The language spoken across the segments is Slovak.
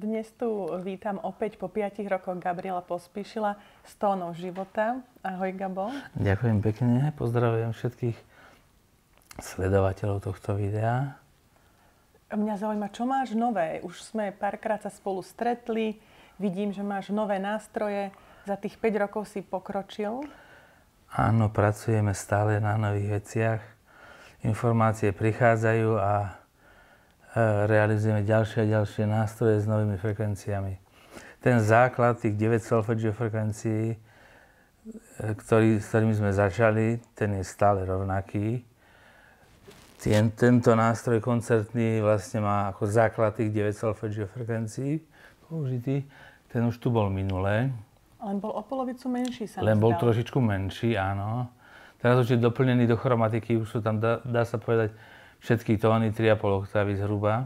Dnes tu vítam opäť po 5 rokoch Gabriela Pospíšila z Tónov života. Ahoj, Gabo. Ďakujem pekne, pozdravujem všetkých sledovateľov tohto videa. Mňa zaujíma, čo máš nové? Už sme párkrát sa spolu stretli, vidím, že máš nové nástroje. Za tých 5 rokov si pokročil. Áno, pracujeme stále na nových veciach. Informácie prichádzajú a realizujeme ďalšie a ďalšie nástroje s novými frekvenciami. Ten základ tých 9 solfeggio frekvencií, s ktorými sme začali, ten je stále rovnaký. Tento nástroj koncertný vlastne má ako základ tých 9 solfeggio frekvencií použitý. Ten už tu bol minulé. Len bol o polovicu menší, sa Len bol zdal. trošičku menší, áno. Teraz už je doplnený do chromatiky, už sú tam, dá sa povedať, všetky tóny, 3,5 oktávy zhruba.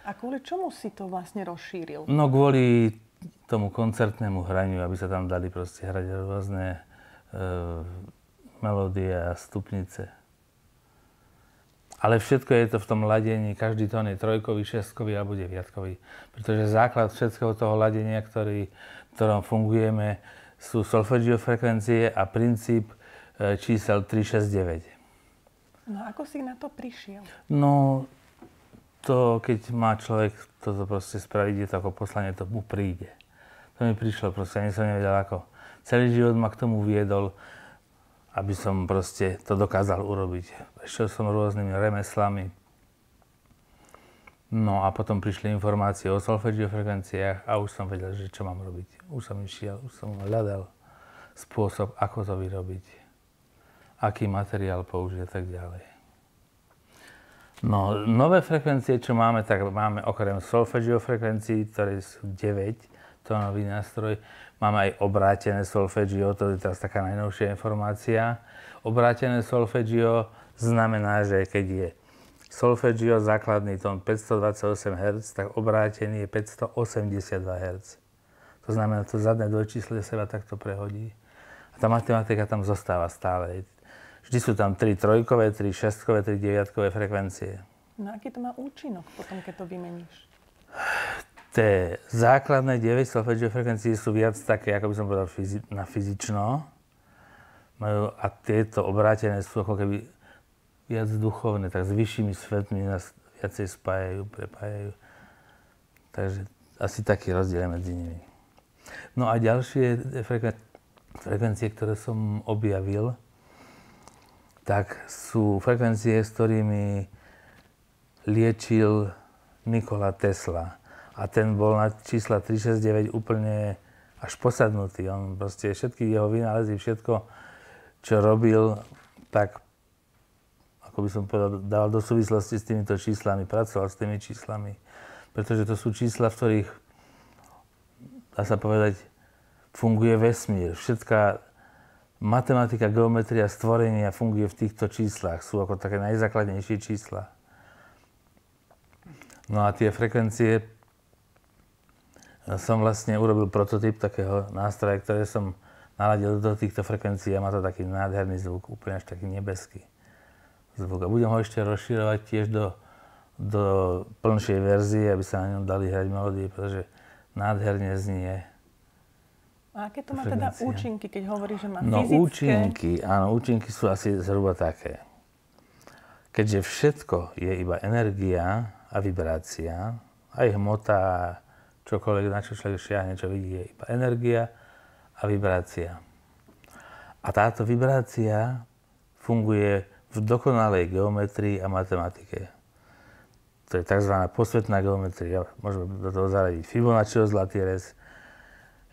A kvôli čomu si to vlastne rozšíril? No kvôli tomu koncertnému hraniu, aby sa tam dali proste hrať rôzne melódie a stupnice. Ale všetko je to v tom ladení, každý tón je trojkový, šestkový alebo deviatkový. Pretože základ všetkého toho ladenia, v ktorom fungujeme, sú solfeggio frekvencie a princíp čísel 3, 6, 9. No ako si na to prišiel? No, to keď má človek toto proste spraviť, je to ako poslanie, to mu príde. To mi prišlo proste, ani som nevedel ako. Celý život ma k tomu viedol, aby som proste to dokázal urobiť. Prešiel som rôznymi remeslami. No a potom prišli informácie o solfeggio frekvenciách a už som vedel, že čo mám robiť. Už som išiel, už som hľadal spôsob, ako to vyrobiť. Aký materiál použiť a tak ďalej. No, nové frekvencie, čo máme, tak máme okrem solfeggio frekvencií, ktoré sú 9, tónový nástroj, máme aj obrátené solfeggio, to je teraz taká najnovšia informácia. Obrátené solfeggio znamená, že keď je solfeggio, základný tón 528 Hz, tak obrátený je 582 Hz. To znamená, to zadné dvojčíslo seba takto prehodí. A tá matematika tam zostáva stále. Vždy sú tam 3 trojkové, 3 šestkové, 3 deviatkové frekvencie. No aký to má účinok potom, keď to vymeníš? Tie základné 9 solfeggio frekvencie sú viac také, ako by som povedal, na fyzično. A tieto obrátené sú ako keby viac duchovné, tak s vyššími svetmi nás viacej spájajú, prepájajú. Takže asi taký rozdiel medzi nimi. No a ďalšie frekvencie, ktoré som objavil, tak sú frekvencie, s ktorými liečil Nikola Tesla. A ten bol na čísla 369 úplne až posadnutý. On proste všetky jeho vynálezy, všetko, čo robil, tak, ako by som povedal, dal do súvislosti s týmito číslami, pracoval s tými číslami. Pretože to sú čísla, v ktorých, dá sa povedať, funguje vesmír. Všetká matematika, geometria, stvorenia funguje v týchto číslach. Sú ako také najzákladnejšie čísla. No a tie frekvencie, som vlastne urobil prototyp takého nástroja, ktoré som naladil do týchto frekvencií a má to taký nádherný zvuk, úplne až taký nebeský zvuk. A budem ho ešte rozširovať tiež do plnšej verzie, aby sa na ňom dali hrať melódie, pretože nádherne znie. A aké to má teda účinky, keď hovoríš, že má No fyzické? účinky sú asi zhruba také. Keďže všetko je iba energia a vibrácia, aj hmota, čokoľvek, na čo človek šiahne, čo vidí, je iba energia a vibrácia. A táto vibrácia funguje v dokonalej geometrii a matematike. To je tzv. Posvetná geometria. Môžeme do toho zaradiť Fibonacciho zlatý rez,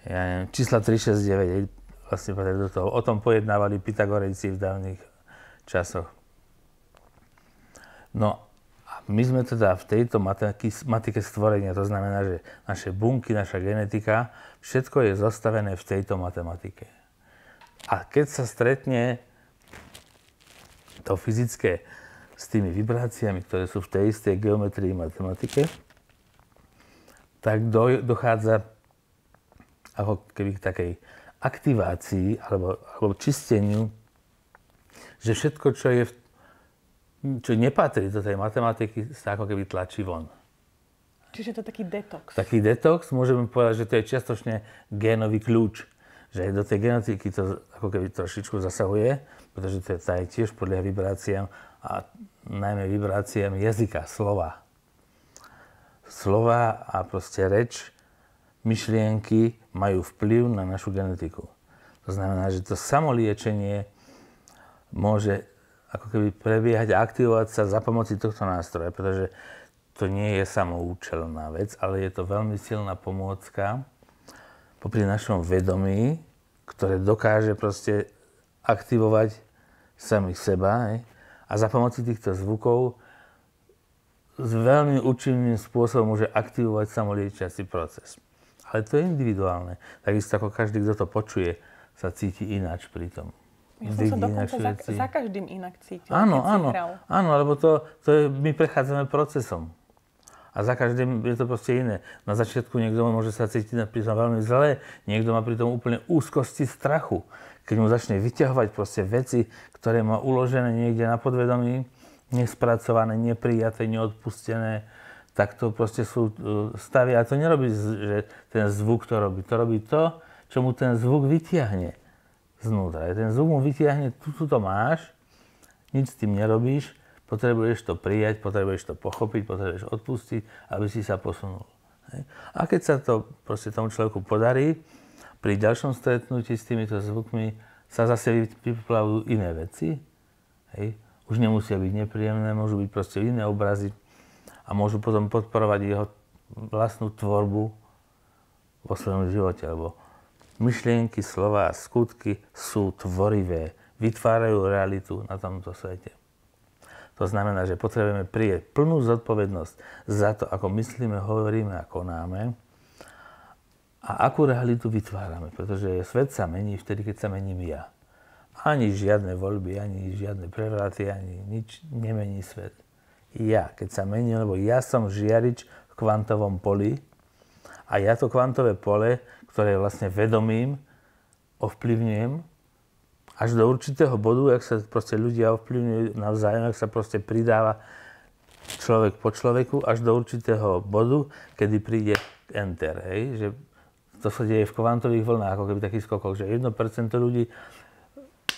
ja neviem, čísla 369, vlastne do toho. O tom pojednávali Pythagorejci v dávnych časoch. No a my sme teda v tejto matematike stvorenia, to znamená, že naše bunky, naša genetika, všetko je zostavené v tejto matematike. A keď sa stretne to fyzické s tými vibráciami, ktoré sú v tej istej geometrii matematike, tak dochádza ako keby k takej aktivácii alebo čisteniu, že všetko, čo nepatrí do tej matematiky, sa ako keby tlačí von. Čiže to je taký detox. Taký detox, môžeme povedať, že to je čiastočne génový kľúč. Že aj do tej genetiky to ako keby trošičku zasahuje, pretože to je tiež podľa vibráciám a najmä vibráciám jazyka, slova. Slova a proste reč, myšlienky majú vplyv na našu genetiku. To znamená, že to samoliečenie môže ako keby prebiehať a aktivovať sa za pomoci tohto nástroja, pretože to nie je samoučelná vec, ale je to veľmi silná pomôcka popri našom vedomí, ktoré dokáže proste aktivovať samých seba. A za pomoci týchto zvukov s veľmi účinným spôsobom môže aktivovať samoliečiaci proces. Ale to je individuálne. Takisto ako každý, kto to počuje, sa cíti ináč pri tom. Ja som sa dokonca za každým inak cítil. Áno, lebo my prechádzame procesom. A za každým je to proste iné. Na začiatku niekto môže sa cítiť napríklad veľmi zle, niekto má pri tom úplne úzkosti strachu. Keď mu začne vyťahovať proste veci, ktoré má uložené niekde na podvedomí, nespracované, neprijaté, neodpustené, tak to proste sú stavy. A to nerobí, že ten zvuk to robí. To robí to, čo mu ten zvuk vytiahne znútra. Ten zvuk mu vytiahne, tu to máš, nič s tým nerobíš, potrebuješ to prijať, potrebuješ to pochopiť, potrebuješ odpustiť, aby si sa posunul. Hej. A keď sa to proste tomu človeku podarí, pri ďalšom stretnutí s týmito zvukmi sa zase vyplavujú iné veci. Hej. Už nemusia byť nepríjemné, môžu byť proste iné obrazy a môžu potom podporovať jeho vlastnú tvorbu vo svojom živote. Lebo myšlienky, slova a skutky sú tvorivé, vytvárajú realitu na tomto svete. To znamená, že potrebujeme prijať plnú zodpovednosť za to, ako myslíme, hovoríme a konáme a akú realitu vytvárame. Pretože svet sa mení vtedy, keď sa mením ja. Ani žiadne voľby, ani žiadne prevraty, ani nič nemení svet. Ja, keď sa mením, lebo ja som žiarič v kvantovom poli a ja to kvantové pole, ktoré je vlastne vedomím, ovplyvňujem až do určitého bodu, ak sa proste ľudia ovplyvňujú navzájom, ak sa proste pridáva človek po človeku, až do určitého bodu, kedy príde enter. Hej? Že to sa deje v kvantových vlnách, ako keby taký skokok, že 1% ľudí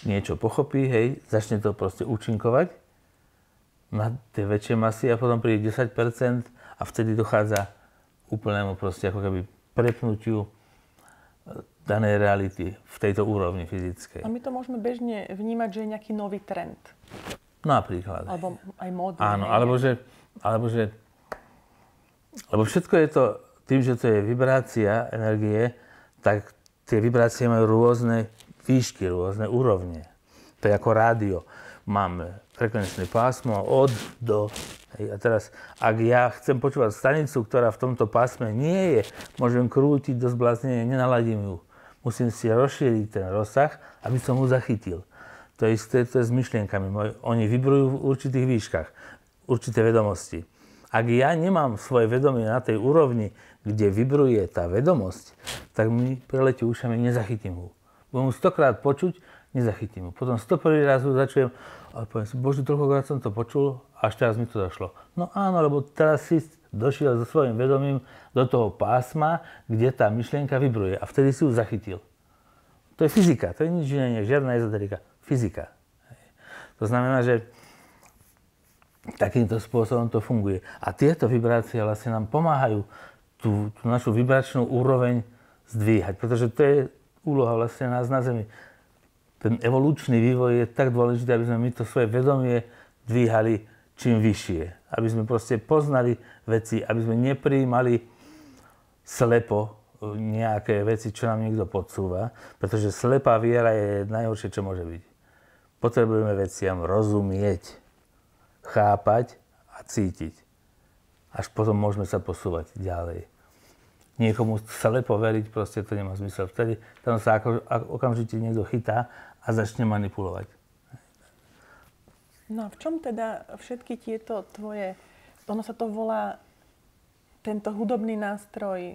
niečo pochopí, hej, začne to proste účinkovať na tie väčšie masy a potom príde 10% a vtedy dochádza úplnému proste ako keby prepnutiu danej reality v tejto úrovni fyzickej. A my to môžeme bežne vnímať, že je nejaký nový trend. Napríklad. Alebo aj módny. Áno, alebo všetko je to, tým, že to je vibrácia energie, tak tie vibrácie majú rôzne výšky, rôzne úrovne. To je ako rádio. Máme frekvenčné pásmo od do. Hej. A teraz, ak ja chcem počúvať stanicu, ktorá v tomto pásme nie je, môžem krútiť do zbláznenia, nenaladím ju. Musím si rozšíriť ten rozsah, aby som ho zachytil. To je isté, to je s myšlienkami. Oni vibrujú v určitých výškach, určité vedomosti. Ak ja nemám svoje vedomie na tej úrovni, kde vibruje tá vedomosť, tak mi preletí ušami, nezachytím ho. Budem 100-krát počuť, nezachytím ho. Potom 101. raz ho začujem a poviem si, Bože, toľkokrát som to počul, až teraz mi to došlo. No áno, lebo teraz si došiel so svojím vedomím do toho pásma, kde tá myšlienka vibruje a vtedy si ju zachytil. To je fyzika, to je nič iné, žiadna ezoterika. Fyzika. To znamená, že takýmto spôsobom to funguje. A tieto vibrácie vlastne nám pomáhajú tú našu vibračnú úroveň zdvíhať, pretože to je úloha vlastne nás na Zemi. Ten evolučný vývoj je tak dôležitý, aby sme my to svoje vedomie dvíhali čím vyššie. Aby sme proste poznali veci, aby sme neprijímali slepo nejaké veci, čo nám niekto podsúva, pretože slepá viera je najhoršie, čo môže byť. Potrebujeme veciam rozumieť, chápať a cítiť. Až potom môžeme sa posúvať ďalej. Niekomu slepo veriť, proste to nemá zmysel. Vtedy tam sa okamžite niekto chytá a začne manipulovať. No a v čom teda všetky tieto tvoje, ono sa to volá, tento hudobný nástroj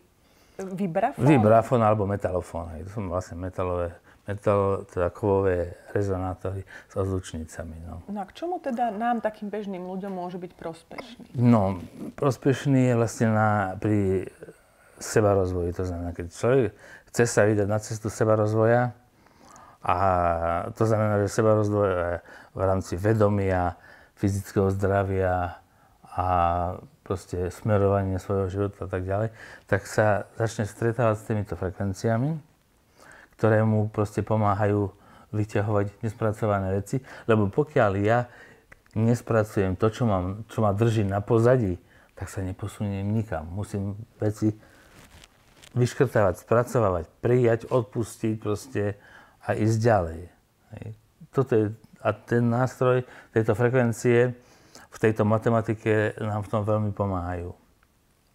vibrafón? Vibrafón alebo metalofón. To sú vlastne metalové teda kovové rezonátory s ozvučnicami. No. No a k čomu teda nám, takým bežným ľuďom, môže byť prospešný? No, prospešný je vlastne pri sebarozvoji. To znamená, keď človek chce sa vydať na cestu sebarozvoja, a to znamená, že sebarozvoj v rámci vedomia, fyzického zdravia a proste smerovanie svojho života a tak ďalej, tak sa začne stretávať s týmito frekvenciami, ktoré mu proste pomáhajú vyťahovať nespracované veci, lebo pokiaľ ja nespracujem to, čo ma drží na pozadí, tak sa neposuniem nikam. Musím veci vyškrtávať, spracovávať, prijať, odpustiť proste a ísť ďalej. A ten nástroj, tejto frekvencie v tejto matematike nám v tom veľmi pomáhajú.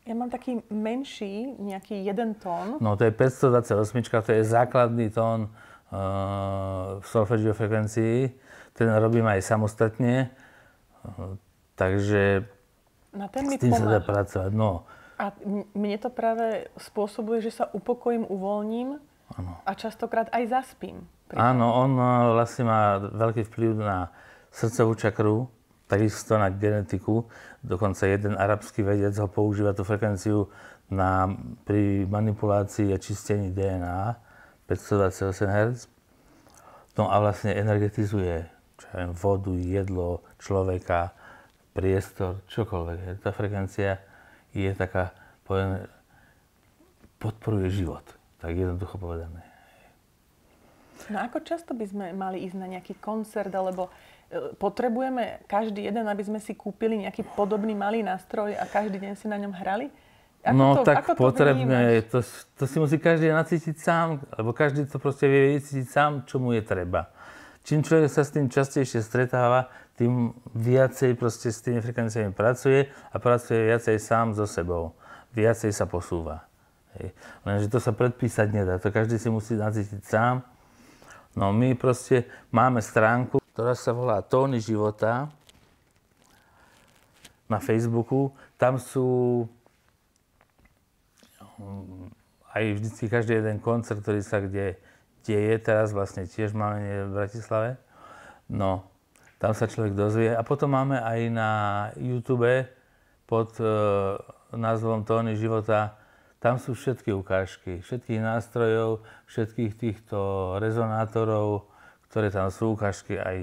Ja mám taký menší, nejaký 1 tón. No to je 528, to je základný tón v solfeggio frekvencii. Ten robím aj samostatne, takže na ten s tým sa dá pracovať. No. A mne to práve spôsobuje, že sa upokojím, uvoľním a častokrát aj zaspím. Áno, on vlastne má veľký vplyv na srdcovú čakru, takisto na genetiku. Dokonca jeden arabský vedec ho používa tú frekvenciu pri manipulácii a čistení DNA 528 Hz. No a vlastne energetizuje vodu, jedlo, človeka, priestor, čokoľvek. Tá frekvencia je taká, podporuje život, tak jednoducho povedané. No ako často by sme mali ísť na nejaký koncert, alebo potrebujeme každý jeden, aby sme si kúpili nejaký podobný malý nástroj a každý deň si na ňom hrali? Ako potrebné, to si musí každý nacítiť sám, lebo každý to proste vie vycítiť sám, čo mu je treba. Čím človek sa s tým častejšie stretáva, tým viacej proste s tými frekvenciami pracuje a pracuje viacej sám so sebou. Viacej sa posúva. Lenže to sa predpísať nedá, to každý si musí nacítiť sám. No my proste máme stránku, ktorá sa volá Tóny života na Facebooku. Tam sú aj vždycky každý jeden koncert, ktorý sa kde deje. Teraz vlastne tiež máme v Bratislave. No, tam sa človek dozvie. A potom máme aj na YouTube pod názvom Tóny života. Tam sú všetky ukážky, všetkých nástrojov, všetkých týchto rezonátorov, ktoré tam sú, ukážky aj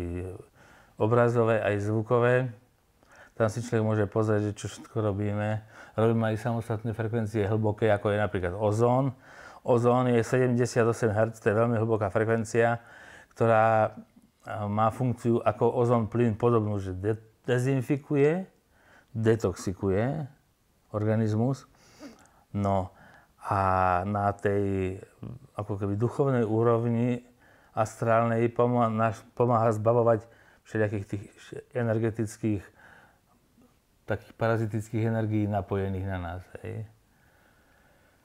obrazové, aj zvukové. Tam si človek môže pozrieť, čo všetko robíme. Robíme aj samostatné frekvencie hlboké, ako je napríklad ozón. Ozón je 78 Hz, to je veľmi hlboká frekvencia, ktorá má funkciu ako ozón plyn podobnú, že dezinfikuje, detoxikuje organizmus. No a na tej ako keby duchovnej úrovni astrálnej pomáha zbavovať všelijakých tých energetických, takých parazitických energií napojených na nás. Hej.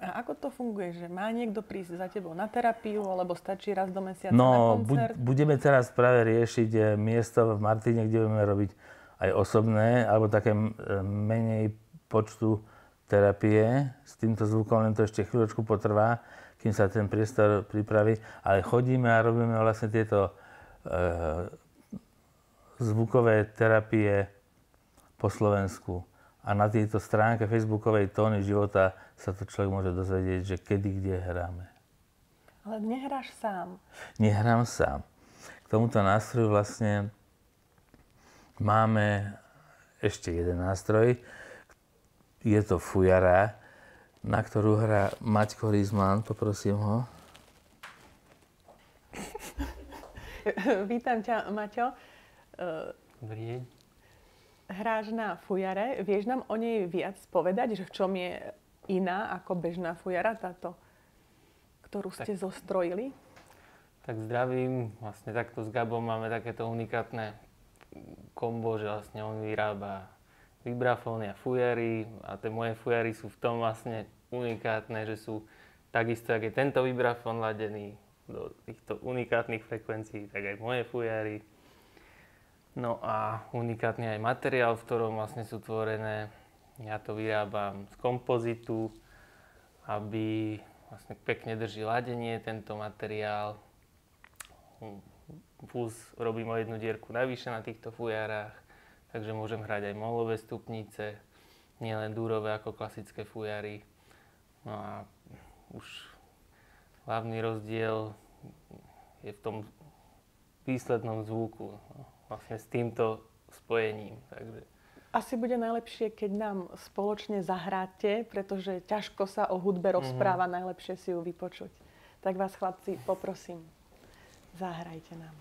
A ako to funguje? Že má niekto prísť za tebou na terapiu, alebo stačí raz do mesiaca na koncert? Budeme teraz práve riešiť miesto v Martine, kde budeme robiť aj osobné, alebo také menej počtu terapie s týmto zvukom, len to ešte chvíľočku potrvá, kým sa ten priestor pripraví, ale chodíme a robíme vlastne tieto zvukové terapie po Slovensku. A na tejto stránke facebookovej Tóny života sa to človek môže dozvedieť, že kedy, kde hráme. Ale nehráš sám. Nehrám sám. K tomuto nástroju vlastne máme ešte jeden nástroj. Je to fujara, na ktorú hrá Maťko Rizman. Poprosím ho. Vítam ťa, Maťo. Dobrý deň. Hráš na fujare. Vieš nám o nej viac povedať, že v čom je iná ako bežná fujara, táto, ktorú ste zostrojili? Tak zdravím. Vlastne takto s Gabom máme takéto unikátne kombo, že vlastne on vyrába vibrafóny a fujary a tie moje fujary sú v tom vlastne unikátne, že sú takisto, jak je tento vibrafón ladený do týchto unikátnych frekvencií, tak aj moje fujary. No a unikátny aj materiál, v ktorom vlastne sú tvorené. Ja to vyrábam z kompozitu, aby vlastne pekne drží ladenie tento materiál. Plus robím o jednu dierku navyše na týchto fujárach, takže môžem hrať aj molové stupnice, nielen dúrové ako klasické fujary. No a už hlavný rozdiel je v tom výslednom zvuku, no, vlastne s týmto spojením. Takže. Asi bude najlepšie, keď nám spoločne zahráte, pretože ťažko sa o hudbe rozpráva, najlepšie si ju vypočuť. Tak vás, chlapci, poprosím, zahrajte nám.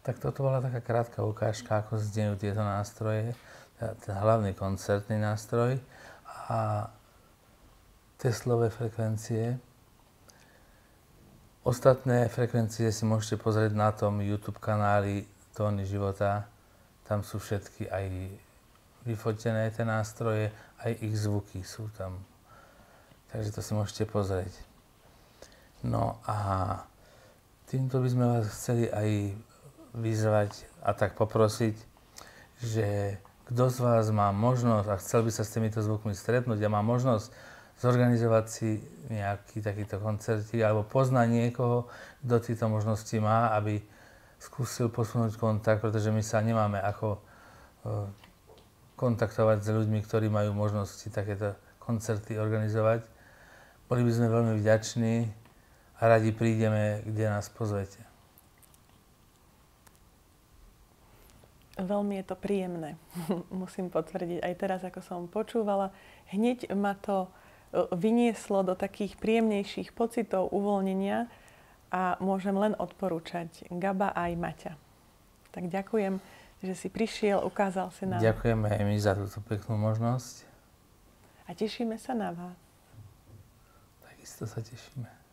Tak toto bola taká krátka ukážka, ako znejú tieto nástroje, ten hlavný koncertný nástroj a Teslové frekvencie. Ostatné frekvencie si môžete pozrieť na tom YouTube kanáli Tóny života. Tam sú všetky aj vyfotené tie nástroje, aj ich zvuky sú tam. Takže to si môžete pozrieť. No a týmto by sme vás chceli aj vyzvať a tak poprosiť, že kto z vás má možnosť a chcel by sa s týmito zvukmi stretnúť a má možnosť zorganizovať si nejaký takýto koncertík alebo pozná niekoho, kto tieto možnosti má, aby skúsil posunúť kontakt, pretože my sa nemáme ako kontaktovať s ľuďmi, ktorí majú možnosti takéto koncerty organizovať. Boli by sme veľmi vďační a radi prídeme, kde nás pozvete. Veľmi je to príjemné, musím potvrdiť. Aj teraz, ako som počúvala, hneď ma to vynieslo do takých príjemnejších pocitov uvoľnenia a môžem len odporúčať Gaba aj Maťa. Tak ďakujem, že si prišiel, ukázal si nám. Ďakujeme aj my za túto peknú možnosť. A tešíme sa na vás. Takisto sa tešíme.